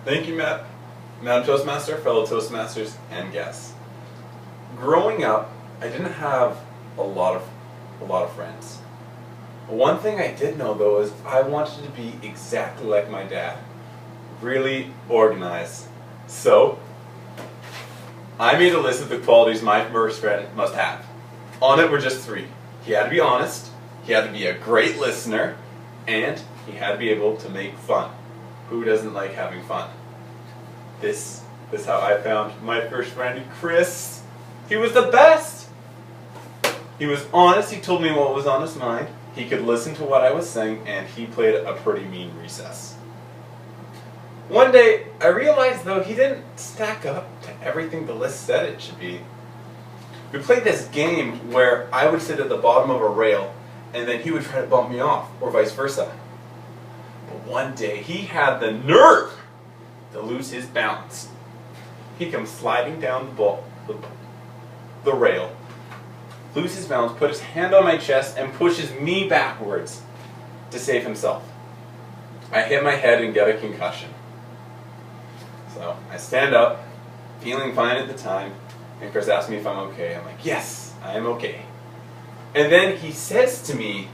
Thank you, Matt. Madam Toastmaster, fellow Toastmasters, and guests. Growing up, I didn't have a lot of friends. One thing I did know though is I wanted to be exactly like my dad. Really organized. So, I made a list of the qualities my first friend must have. On it were just 3. He had to be honest, he had to be a great listener, and he had to be able to make fun. Who doesn't like having fun? This is how I found my first friend, Chris. He was the best! He was honest, he told me what was on his mind, he could listen to what I was saying, and he played a pretty mean recess. One day, I realized though he didn't stack up to everything the list said it should be. We played this game where I would sit at the bottom of a rail, and then he would try to bump me off, or vice versa. But one day, he had the nerve to lose his balance. He comes sliding down the rail, loses his balance, put his hand on my chest, and pushes me backwards to save himself. I hit my head and get a concussion. So I stand up, feeling fine at the time, and Chris asks me if I'm okay. I'm like, yes, I am okay. And then he says to me,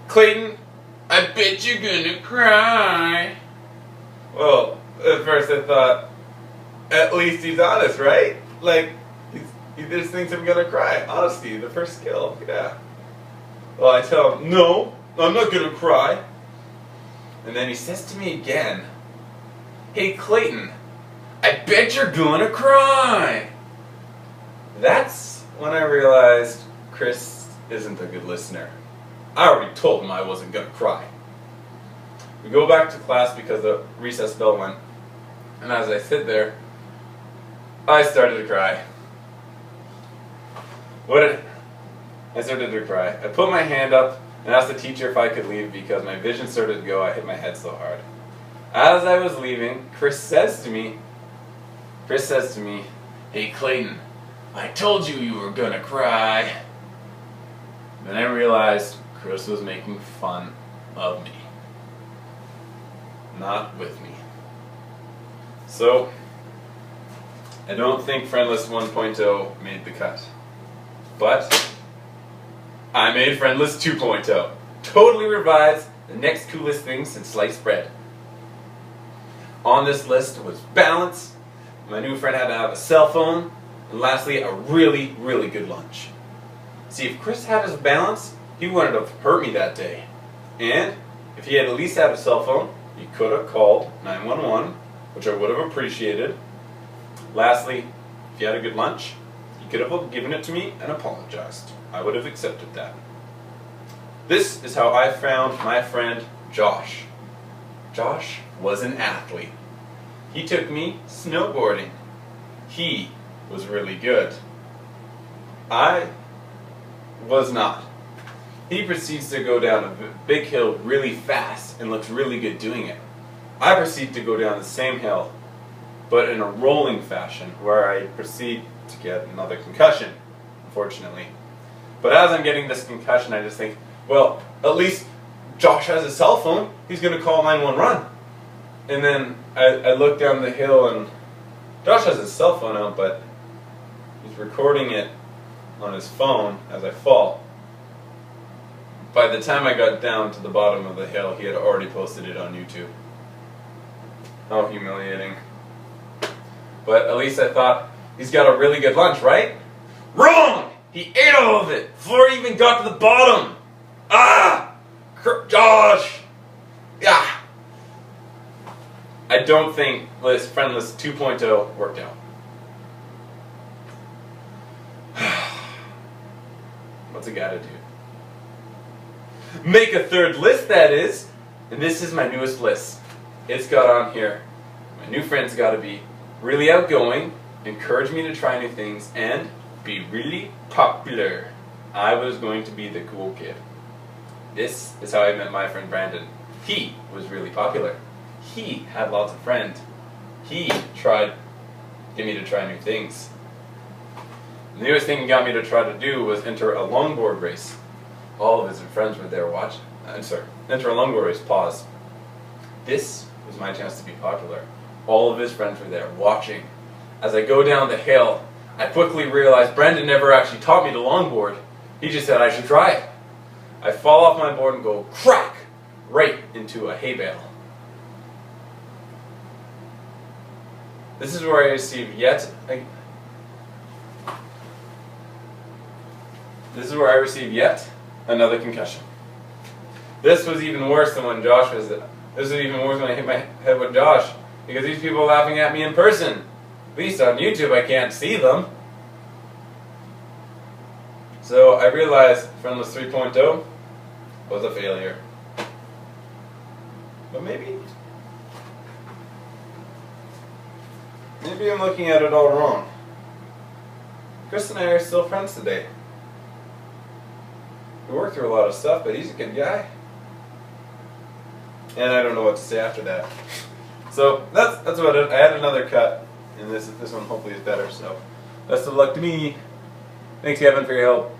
Clayton, I bet you're gonna cry. Well, at first I thought, at least he's honest, right? Like, he just thinks I'm gonna cry. Honesty, the first skill, yeah. Well, I tell him, no, I'm not gonna cry. And then he says to me again, hey Clayton, I bet you're gonna cry. That's when I realized Chris isn't a good listener. I already told him I wasn't gonna cry. We go back to class because the recess bell went, and as I sit there, I started to cry. I started to cry. I put my hand up and asked the teacher if I could leave because my vision started to go. I hit my head so hard. As I was leaving, Chris says to me, hey Clayton, I told you were gonna cry. Then I realized Chris was making fun of me, not with me. So, I don't think Friendless 1.0 made the cut. But, I made Friendless 2.0. Totally revised, the next coolest thing since sliced bread. On this list was balance, my new friend had to have a cell phone, and lastly, a really, really good lunch. See, if Chris had his balance, he wouldn't have hurt me that day. And, if he had at least had a cell phone, he could have called 911, which I would have appreciated. Lastly, if he had a good lunch, he could have given it to me and apologized. I would have accepted that. This is how I found my friend Josh. Josh was an athlete. He took me snowboarding. He was really good. I was not. He proceeds to go down a big hill really fast and looks really good doing it. I proceed to go down the same hill, but in a rolling fashion, where I proceed to get another concussion, unfortunately. But as I'm getting this concussion, I just think, well, at least Josh has a cell phone. He's going to call 911. And then I look down the hill, and Josh has his cell phone out, but he's recording it on his phone as I fall. By the time I got down to the bottom of the hill, he had already posted it on YouTube. How humiliating. But at least I thought, he's got a really good lunch, right? Wrong! He ate all of it before he even got to the bottom! Ah! Josh! Yeah! I don't think Friendless 2.0 worked out. What's a guy to do? Make a third list, that is. And this is my newest list. It's got on here, my new friend's got to be really outgoing, encourage me to try new things, and be really popular. I was going to be the cool kid. This is how I met my friend Brandon. He was really popular. He had lots of friends. He tried to get me to try new things. The newest thing he got me to try to do was enter a longboard race. All of his friends were there watching. Enter a longboard race, pause. This was my chance to be popular. All of his friends were there, watching. As I go down the hill, I quickly realized Brendan never actually taught me to longboard. He just said I should try it. I fall off my board and go crack right into a hay bale. This is where I received yet another concussion. This was even worse than when Josh was. This was even worse when I hit my head with Josh, because these people are laughing at me in person. At least on YouTube I can't see them. So I realized Friendless 3.0 was a failure. But maybe I'm looking at it all wrong. Chris and I are still friends today. We worked through a lot of stuff, but he's a good guy. And I don't know what to say after that. So that's about it. I had another cut, and this one hopefully is better. So best of luck to me. Thanks, Kevin, for your help.